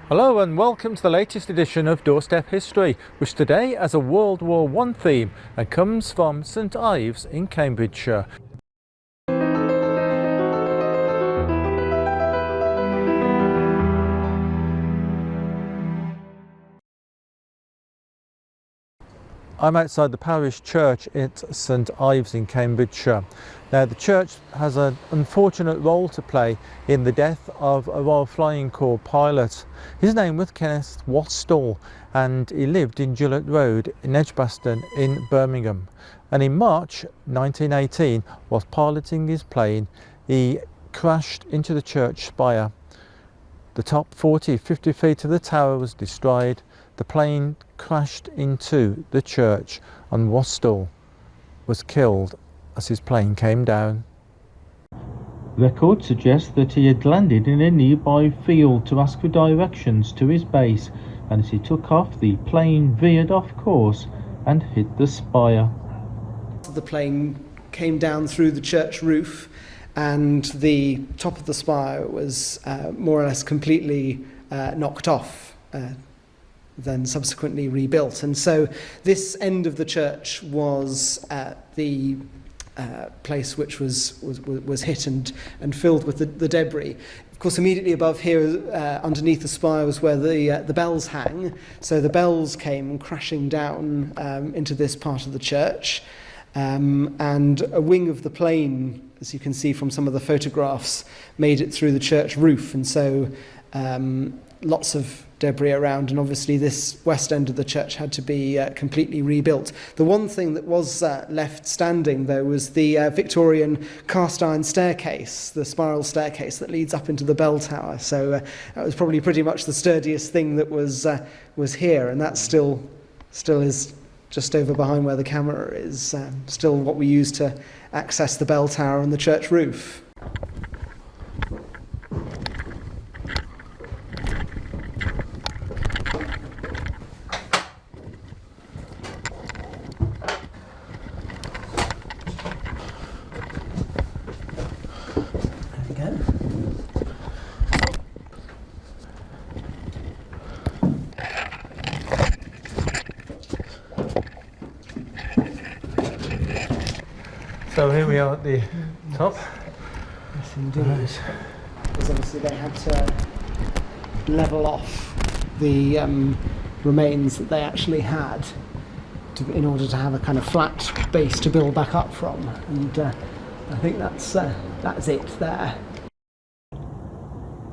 Hello and welcome to the latest edition of Doorstep History, which today has a World War I theme and comes from St Ives in Cambridgeshire. I'm outside the parish church at St Ives in Cambridgeshire. Now the church has an unfortunate role to play in the death of a Royal Flying Corps pilot. His name was Kenneth Wastell and he lived in Gillett Road in Edgbaston in Birmingham. And in March 1918, whilst piloting his plane, he crashed into the church spire. The top 40-50 feet of the tower was destroyed. The plane crashed into the church and Wastell was killed as his plane came down. Records suggest that he had landed in a nearby field to ask for directions to his base, and as he took off, the plane veered off course and hit the spire. The plane came down through the church roof and the top of the spire was more or less completely knocked off, then subsequently rebuilt. And so this end of the church was the place which was hit and filled with the debris. Of course, immediately above here, underneath the spire, was where the bells hang. So the bells came crashing down into this part of the church. And a wing of the plane, as you can see from some of the photographs, made it through the church roof. And so lots of debris around, and obviously this west end of the church had to be completely rebuilt. The one thing that was left standing, though, was the Victorian cast iron staircase, the spiral staircase that leads up into the bell tower. So that was probably pretty much the sturdiest thing that was here, and that still is just over behind where the camera is, still what we use to access the bell tower and the church roof. So here we are at the top. Yes, indeed. Because obviously they had to level off the remains that they actually had in order to have a kind of flat base to build back up from. And I think that's it there.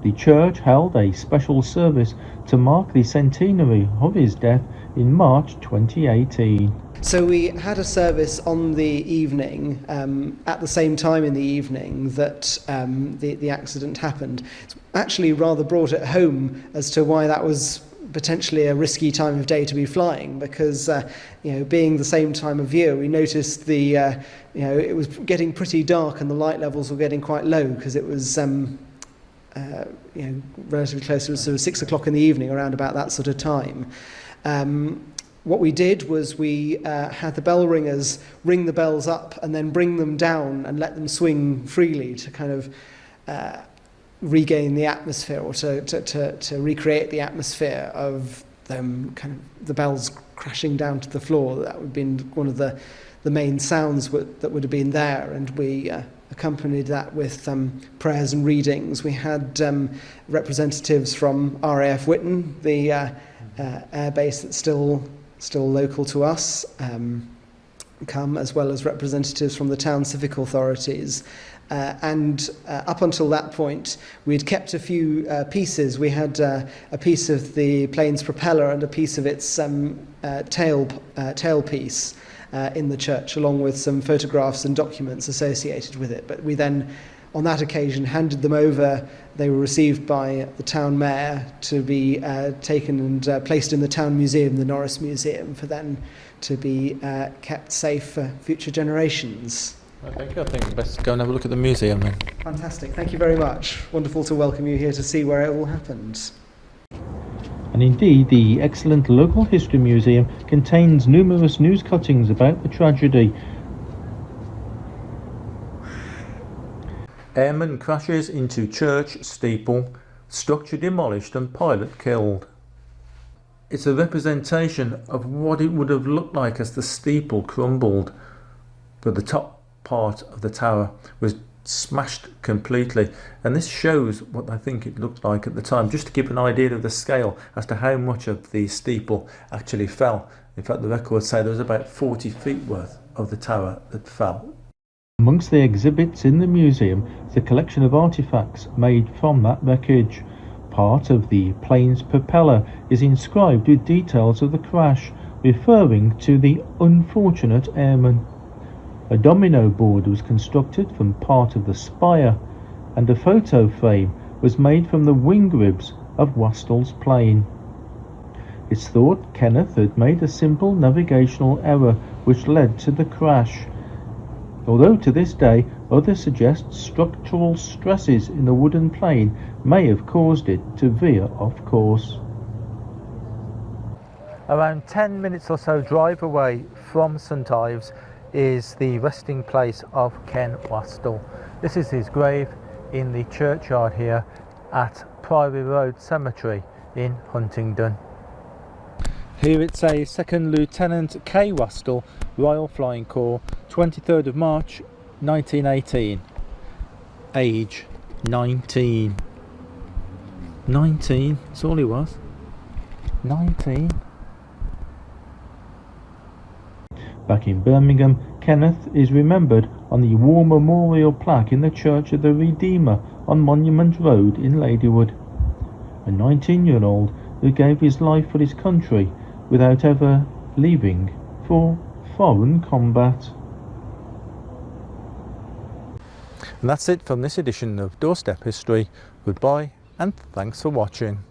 The church held a special service to mark the centenary of his death in March 2018. So we had a service on the evening, at the same time in the evening that the accident happened. It's actually rather brought it home as to why that was potentially a risky time of day to be flying, because being the same time of year, we noticed it was getting pretty dark and the light levels were getting quite low, because it was relatively close to sort of 6 o'clock in the evening, around about that sort of time. What we did was we had the bell ringers ring the bells up and then bring them down and let them swing freely to kind of regain the atmosphere, or to recreate the atmosphere of them, kind of the bells crashing down to the floor. That would have been one of the main sounds that would have been there, and we accompanied that with prayers and readings. We had representatives from RAF Whitton, the air base that's still local to us, come, as well as representatives from the town civic authorities. And up until that point, we'd kept a few pieces. We had a piece of the plane's propeller and a piece of its tailpiece in the church, along with some photographs and documents associated with it. But we then, on that occasion, handed them over. They were received by the town mayor to be taken and placed in the town museum, the Norris Museum, for then to be kept safe for future generations. Thank you. I think it's best to go and have a look at the museum then. Fantastic. Thank you very much. Wonderful to welcome you here to see where it all happened. And indeed, the excellent local history museum contains numerous news cuttings about the tragedy. Airman crashes into church steeple structure demolished and pilot killed. It's a representation of what it would have looked like as the steeple crumbled, but the top part of the tower was smashed completely, and this shows what I think it looked like at the time, just to give an idea of the scale as to how much of the steeple actually fell. In fact, the records say there was about 40 feet worth of the tower that fell. Amongst the exhibits in the museum is a collection of artefacts made from that wreckage. Part of the plane's propeller is inscribed with details of the crash, referring to the unfortunate airman. A domino board was constructed from part of the spire, and a photo frame was made from the wing ribs of Wastell's plane. It's thought Kenneth had made a simple navigational error which led to the crash, although to this day others suggest structural stresses in the wooden plane may have caused it to veer off course. Around 10 minutes or so drive away from St Ives is the resting place of Ken Wastell. This is his grave in the churchyard here at Priory Road Cemetery in Huntingdon. Here it says 2nd Lieutenant K. Wastell, Royal Flying Corps, 23rd of March 1918. Age 19. 19, that's all he was. 19. Back in Birmingham, Kenneth is remembered on the War Memorial plaque in the Church of the Redeemer on Monument Road in Ladywood. A 19-year-old who gave his life for his country without ever leaving for foreign combat. And that's it from this edition of Doorstep History. Goodbye and thanks for watching.